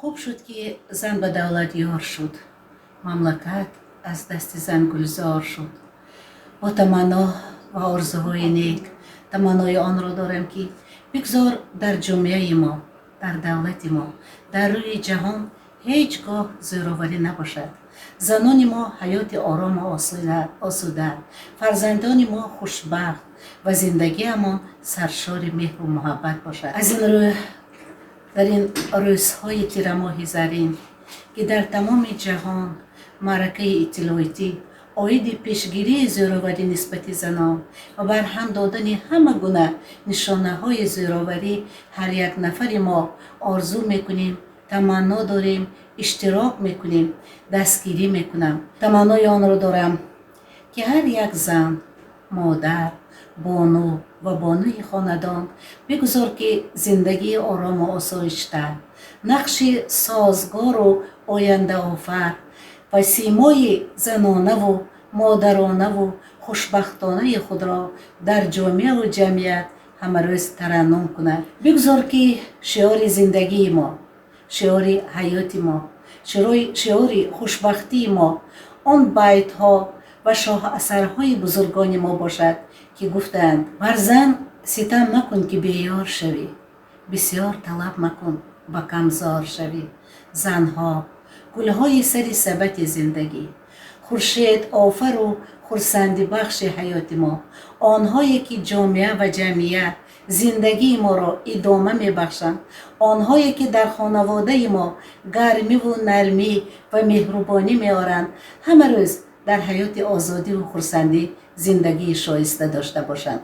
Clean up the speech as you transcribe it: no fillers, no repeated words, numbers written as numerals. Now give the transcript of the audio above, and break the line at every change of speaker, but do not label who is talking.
خوب شد که زن به دولت یار شد. مملکت از دست زن گلزار شد. با تمنا و آرزوهای نیک تمنای آن را دارم که بگذار در جامعه ما، در دولت ما، در روی جهان هیچگاه زوراوری نباشد. زنان ما حیات آرام و آسوده، فرزندان ما خوشبخت و زندگیمان سرشار مهر و محبت باشد. از این رو در این روزهای تیر ماه زرین که در تمام جهان معرکه اطلاعاتی عاید پیشگیری زوراوری نسبت زنان و برهم دادن همه گونه نشانه های زوراوری هر یک نفر ما آرزو میکنیم، تمنا داریم، اشتراک میکنیم، دستگیری میکنم. تمنای آن را دارم که هر یک زن، مادر، بانو و بانوی خاندان بگذار که زندگی آرام و آسایش‌تر، نقش سازگار و آینده آفر و سیمای زنانه و مادرانه و خوشبختانه خود را در جامعه و جمعیت همه روز ترنم کند. بگذار که شعار زندگی ما، شعار حیات ما، شعار خوشبختی ما آن بیت ها و شاه اثرهای بزرگان ما باشد که گفتند بر زن ستم مکن که بیار شوی، بسیار طلب مکن با کمزار شوی. زنها گلهای سر سبت زندگی، خورشید آفر و خرسندی بخش حیات ما، آنهایی که جامعه و جمعیت زندگی ما را ادامه می بخشند، آنهایی که در خانواده ما گرمی و نرمی و مهربانی می آورند، همه روز در حیات آزادی و خرسندی زندگی شایسته داشته باشند.